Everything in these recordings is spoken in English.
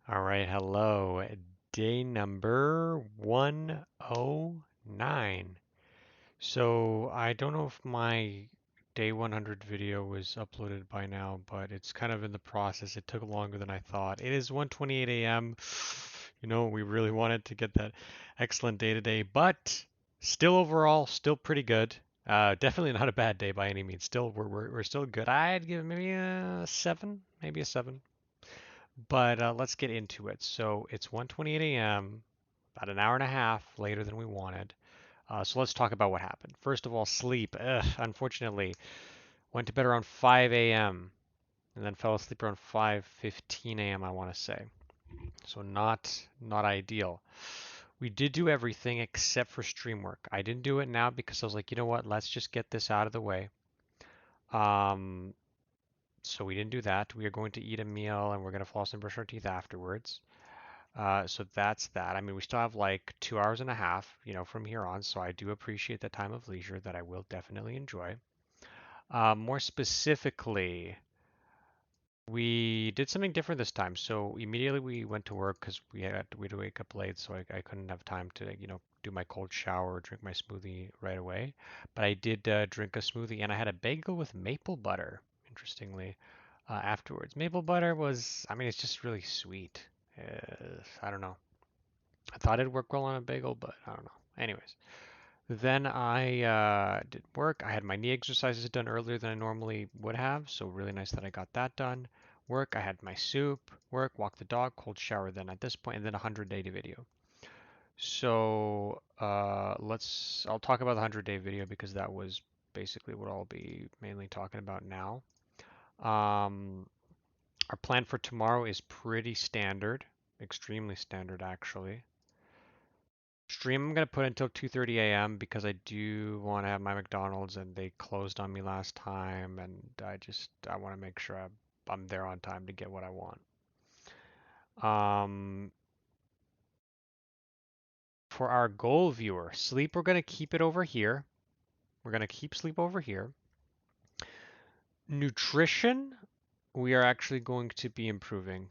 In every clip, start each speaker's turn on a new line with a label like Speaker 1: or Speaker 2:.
Speaker 1: All right, hello. Day number 109. So I don't know if my day 100 video was uploaded by now, but it's kind of in the process. It took longer than I thought. It is 1:28 a.m. You know, we really wanted to get that excellent day today, but still overall, still pretty good. Definitely not a bad day by any means. Still, we're still good. I'd give it maybe a 7, maybe a 7. But let's get into it. So it's 1:28 a.m., about an hour and a half later than we wanted. So let's talk about what happened. First of all, sleep. Ugh, unfortunately, went to bed around 5 a.m. and then fell asleep around 5:15 a.m. I want to say. So not ideal. We did do everything except for stream work. I didn't do it now because I was like, you know what? Let's just get this out of the way. Um, so we didn't do that. We are going to eat a meal and we're going to floss and brush our teeth afterwards. So that's that. I mean, we still have like 2 hours and a half, from here on. So I do appreciate the time of leisure that I will definitely enjoy. More specifically, we did something different this time. So immediately we went to work because we had to wake up late, so I couldn't have time to, do my cold shower or drink my smoothie right away. But I did drink a smoothie and I had a bagel with maple butter, interestingly, afterwards. Maple butter was, I mean, it's just really sweet. I don't know. I thought it'd work well on a bagel, but I don't know. Anyways, then I did work. I had my knee exercises done earlier than I normally would have, so really nice that I got that done. Work, I had my soup. Work, walk the dog, cold shower then at this point, and then a 100-day video. So I'll talk about the 100-day video because that was basically what I'll be mainly talking about now. Um, our plan for tomorrow is pretty standard, extremely standard actually. Stream I'm gonna put until 2:30 a.m. because I do want to have my McDonald's and they closed on me last time and I want to make sure I'm there on time to get what I want. Um, for our goal viewer, sleep we're gonna keep it over here. We're gonna keep sleep over here. Nutrition, we are actually going to be improving.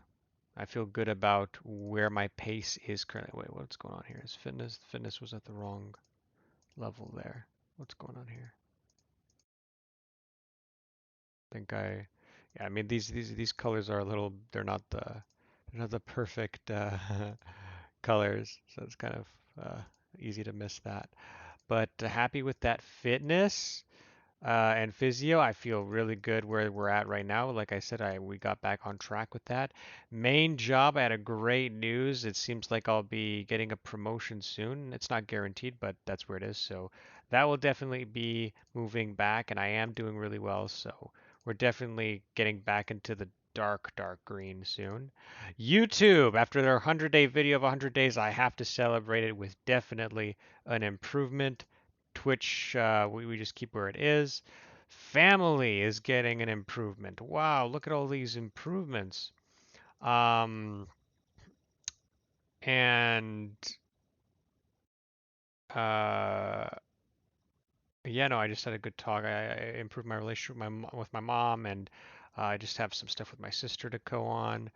Speaker 1: I feel good about where my pace is currently. Wait, what's going on here? Is fitness? Fitness was at the wrong level there. What's going on here? Think yeah, I mean these colors are a little, they're not the perfect colors, so it's kind of easy to miss that. But happy with that fitness and physio. I feel really good where we're at right now. Like I said, we got back on track with that. Main job, I had a great news. It seems like I'll be getting a promotion soon. It's not guaranteed, but that's where it is. So that will definitely be moving back, and I am doing really well. So we're definitely getting back into the dark green soon. YouTube, after their 100-day video of 100 days, I have to celebrate it with definitely an improvement. Twitch, we just keep where it is. Family is getting an improvement. Wow, look at all these improvements. Um, and uh, yeah, no, I just had a good talk. I improved my relationship with my mom, and I just have some stuff with my sister to go on.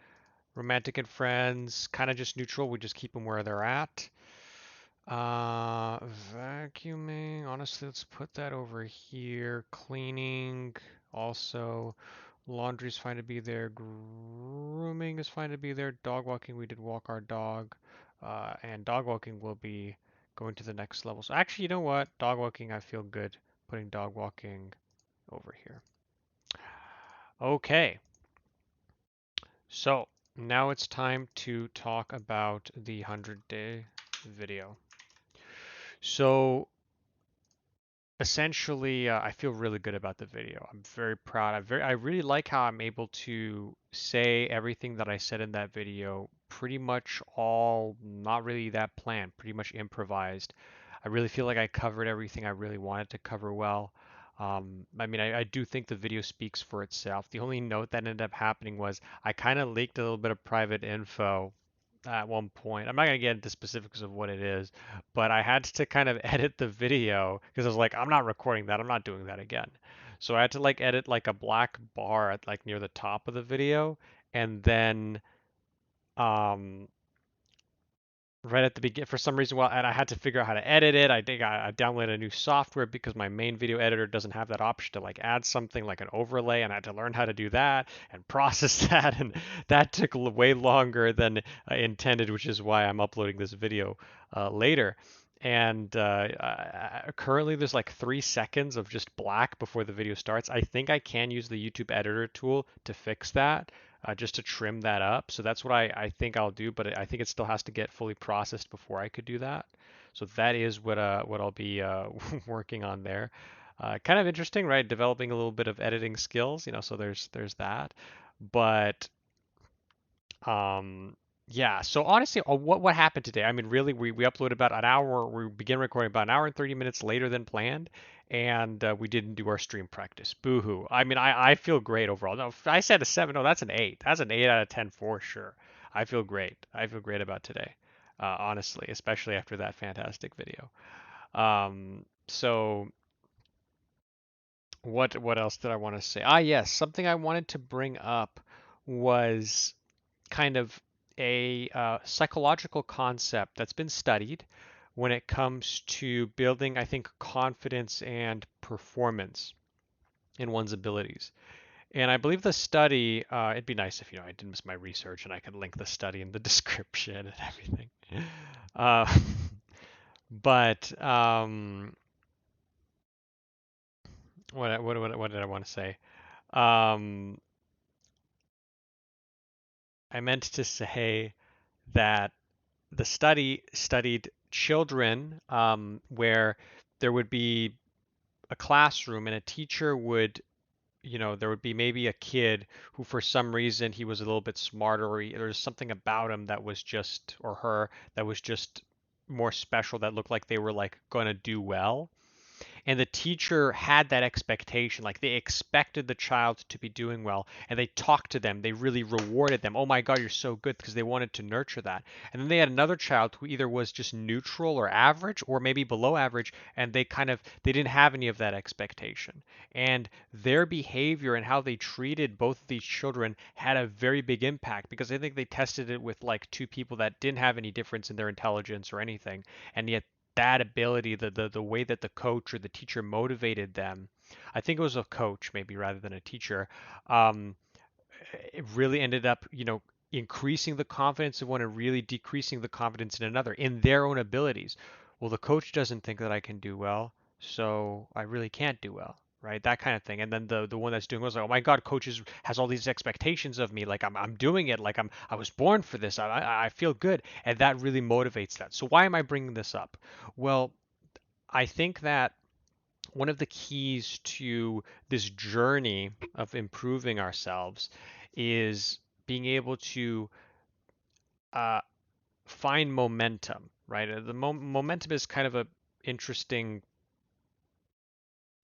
Speaker 1: Romantic and friends, kind of just neutral. We just keep them where they're at. Vacuuming, honestly, let's put that over here. Cleaning, also. Laundry's fine to be there. Grooming is fine to be there. Dog walking, we did walk our dog. And dog walking will be going to the next level. So actually, you know what? Dog walking, I feel good putting dog walking over here. Okay, so now it's time to talk about the 100-day video. So essentially, I feel really good about the video. I'm very proud. I really like how I'm able to say everything that I said in that video, pretty much all not really that planned, pretty much improvised. I really feel like I covered everything I really wanted to cover well. I mean, I do think the video speaks for itself. The only note that ended up happening was I kind of leaked a little bit of private info at one point. I'm not going to get into specifics of what it is, but I had to kind of edit the video because I was like, I'm not recording that. I'm not doing that again. So I had to like edit like a black bar at like near the top of the video and then um, right at the beginning for some reason. Well, and I had to figure out how to edit it. I think I downloaded a new software because my main video editor doesn't have that option to like add something like an overlay, and I had to learn how to do that and process that, and that took way longer than I intended, which is why I'm uploading this video later. And currently there's like 3 seconds of just black before the video starts. I think I can use the YouTube editor tool to fix that, just to trim that up. So that's what I think I'll do, but I think it still has to get fully processed before I could do that. So that is what I'll be working on there. Kind of interesting, right? Developing a little bit of editing skills, so there's that. But um, yeah. So honestly, what happened today? I mean, really, we uploaded about an hour. We began recording about an hour and 30 minutes later than planned, and we didn't do our stream practice. Boo-hoo. I mean, I feel great overall. No, if I said a 7. No, that's an 8. That's an 8 out of 10 for sure. I feel great. I feel great about today, honestly, especially after that fantastic video. So what else did I want to say? Yes, something I wanted to bring up was kind of a psychological concept that's been studied when it comes to building, I think, confidence and performance in one's abilities. And I believe the study, it'd be nice if, I didn't miss my research and I could link the study in the description and everything. Uh, but what did I want to say? Um, I meant to say that the study studied children, where there would be a classroom and a teacher would, there would be maybe a kid who for some reason he was a little bit smarter, or there's something about him that was just, or her, that was just more special, that looked like they were like going to do well. And the teacher had that expectation, like they expected the child to be doing well, and they talked to them, they really rewarded them. Oh my god, you're so good, because they wanted to nurture that. And then they had another child who either was just neutral or average, or maybe below average, and they didn't have any of that expectation. And their behavior and how they treated both of these children had a very big impact, because I think they tested it with like two people that didn't have any difference in their intelligence or anything, and yet that ability, the way that the coach or the teacher motivated them, I think it was a coach maybe rather than a teacher, um, it really ended up, increasing the confidence of one and really decreasing the confidence in another in their own abilities. Well, the coach doesn't think that I can do well, so I really can't do well, right? That kind of thing. And then the one that's doing well is like, oh my God, coaches has all these expectations of me, like I'm doing it, like I was born for this. I feel good, and that really motivates that. So why am I bringing this up? Well, I think that one of the keys to this journey of improving ourselves is being able to uh, find momentum, right? Momentum is kind of a interesting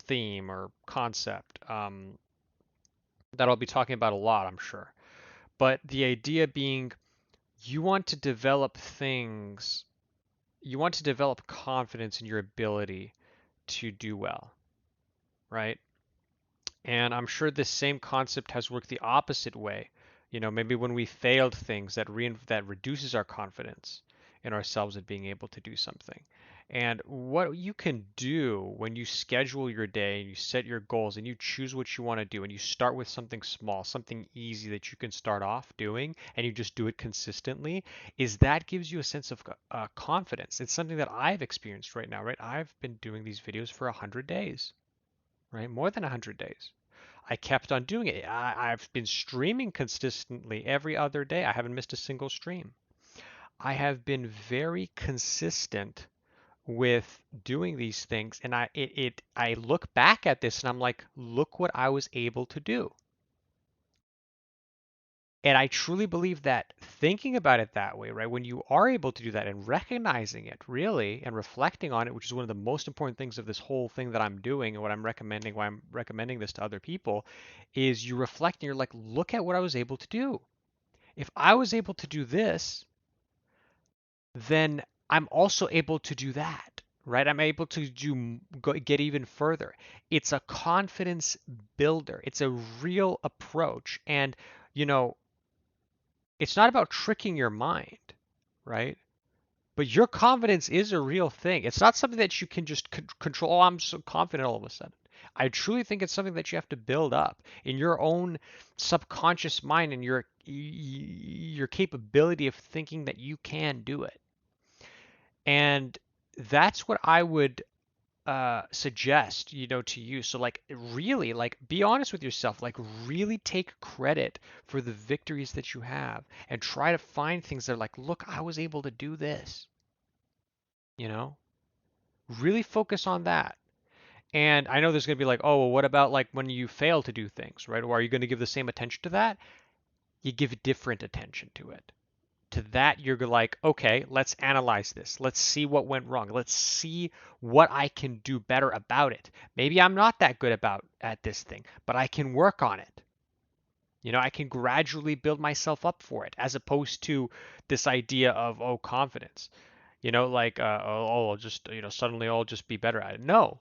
Speaker 1: theme or concept, that I'll be talking about a lot, I'm sure. But the idea being, you want to develop things, you want to develop confidence in your ability to do well, right? And I'm sure this same concept has worked the opposite way. Maybe when we failed things, that reduces our confidence in ourselves at being able to do something. And what you can do when you schedule your day and you set your goals and you choose what you want to do, and you start with something small, something easy that you can start off doing, and you just do it consistently, is that gives you a sense of confidence. It's something that I've experienced right now, right? I've been doing these videos for 100 days, right? More than 100 days. I kept on doing it. I've been streaming consistently every other day. I haven't missed a single stream. I have been very consistent with doing these things, and I look back at this and I'm like, look what I was able to do. And I truly believe that thinking about it that way, right, when you are able to do that and recognizing it really and reflecting on it, which is one of the most important things of this whole thing that I'm doing and what I'm recommending, why I'm recommending this to other people, is you reflect and you're like, look at what I was able to do. If I was able to do this, then I'm also able to do that, right? I'm able to get even further. It's a confidence builder. It's a real approach. And, you know, It's not about tricking your mind, right? But your confidence is a real thing. It's not something that you can just control. Oh, I'm so confident all of a sudden. I truly think it's something that you have to build up in your own subconscious mind and your capability of thinking that you can do it. And that's what I would suggest, to you. So like really like be honest with yourself, like really take credit for the victories that you have and try to find things that are like, look, I was able to do this, you know? Really focus on that. And I know there's going to be like, oh, well, what about like when you fail to do things, right? Or are you going to give the same attention to that? You give different attention to it. To that, you're like, okay, let's analyze this. Let's see what went wrong. Let's see what I can do better about it. Maybe I'm not that good about at this thing, but I can work on it. I can gradually build myself up for it, as opposed to this idea of, oh, confidence. Like, I'll just, suddenly I'll just be better at it. No,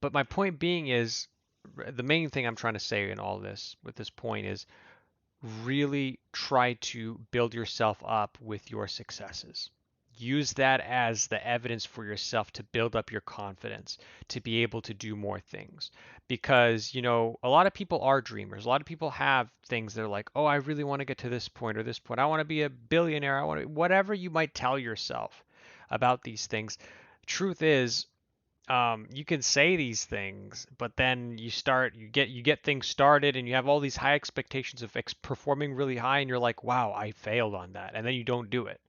Speaker 1: but my point being is the main thing I'm trying to say in all this with this point is really try to build yourself up with your successes. Use that as the evidence for yourself to build up your confidence, to be able to do more things. Because, a lot of people are dreamers. A lot of people have things that are like, oh, I really want to get to this point or this point. I want to be a billionaire. I want to, whatever you might tell yourself about these things. Truth is, you can say these things, but then you get things started, and you have all these high expectations of performing really high, and you're like, wow, I failed on that, and then you don't do it.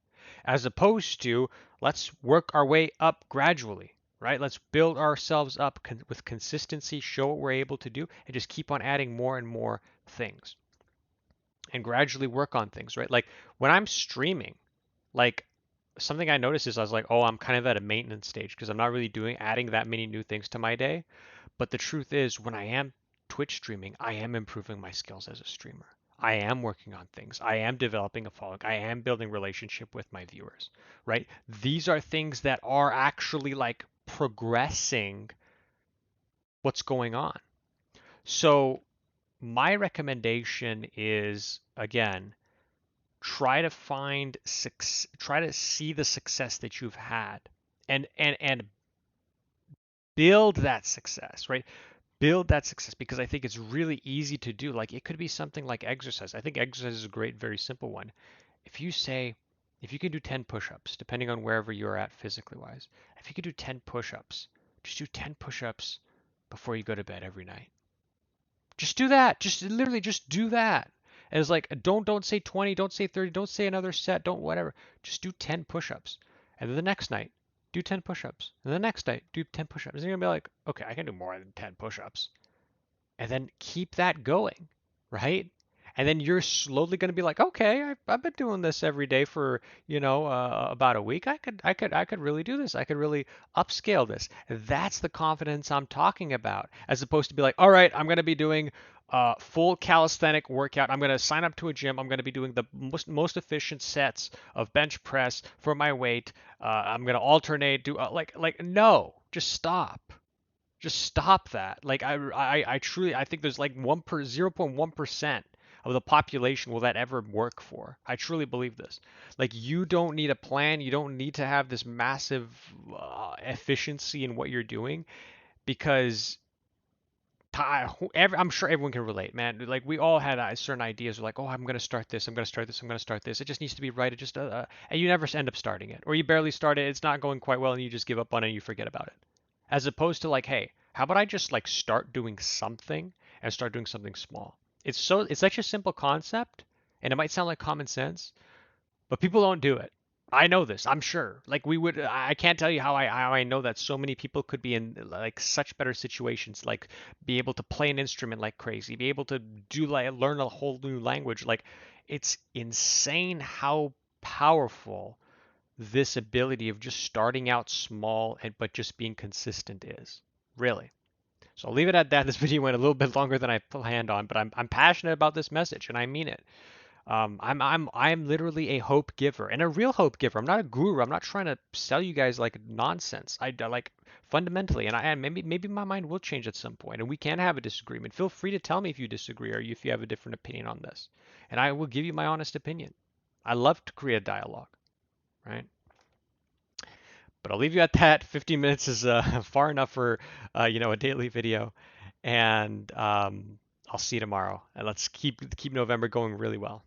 Speaker 1: As opposed to, let's work our way up gradually, right? Let's build ourselves up with consistency, show what we're able to do, and just keep on adding more and more things, and gradually work on things, right? Like when I'm streaming, like something I noticed is I was like, oh, I'm kind of at a maintenance stage because I'm not really adding that many new things to my day. But the truth is, when I am Twitch streaming, I am improving my skills as a streamer. I am working on things. I am developing a following. I am building relationship with my viewers, right? These are things that are actually like progressing what's going on. So my recommendation is, again, try to see the success that you've had, and build that success, right? Build that success, because I think it's really easy to do. Like it could be something like exercise. I think exercise is a great, very simple one. If you say, if you can do 10 push-ups, depending on wherever you're at physically wise, if you could do 10 push-ups, just do 10 push-ups before you go to bed every night. Just do that. Just literally just do that. And it's like, don't say 20, don't say 30, don't say another set, don't whatever. Just do 10 push-ups. And then the next night, do 10 push-ups. And the next night, do 10 push-ups. And you're gonna be like, okay, I can do more than 10 push-ups. And then keep that going, right? And then you're slowly going to be like, okay, I've been doing this every day for, about a week. I could really do this. I could really upscale this. That's the confidence I'm talking about, as opposed to be like, all right, I'm going to be doing full calisthenic workout. I'm going to sign up to a gym. I'm going to be doing the most efficient sets of bench press for my weight. I'm going to alternate. Do like no, just stop. Just stop that. Like I truly, I think there's like 0.1% of the population will that ever work for. I truly believe this. Like you don't need a plan. You don't need to have this massive efficiency in what you're doing, because I'm sure everyone can relate, man. Like we all had certain ideas. We're like, oh, I'm gonna start this. I'm gonna start this. I'm gonna start this. It just needs to be right. It just and you never end up starting it, or you barely start it. It's not going quite well, and you just give up on it and you forget about it. As opposed to like, hey, how about I just like start doing something and start doing something small? It's such a simple concept, and it might sound like common sense, but people don't do it. I know this, I'm sure. Like I can't tell you how I know that so many people could be in like such better situations, like be able to play an instrument like crazy, be able to do like learn a whole new language. Like it's insane how powerful this ability of just starting out small and but just being consistent is. Really. So I'll leave it at that. This video went a little bit longer than I planned on, but I'm passionate about this message and I mean it. I'm literally a hope giver and a real hope giver. I'm not a guru. I'm not trying to sell you guys like nonsense. Like fundamentally, and maybe my mind will change at some point, and we can have a disagreement. Feel free to tell me if you disagree or if you have a different opinion on this, and I will give you my honest opinion. I love to create a dialogue, right? But I'll leave you at that. 15 minutes is far enough for a daily video, and I'll see you tomorrow. And let's keep November going really well.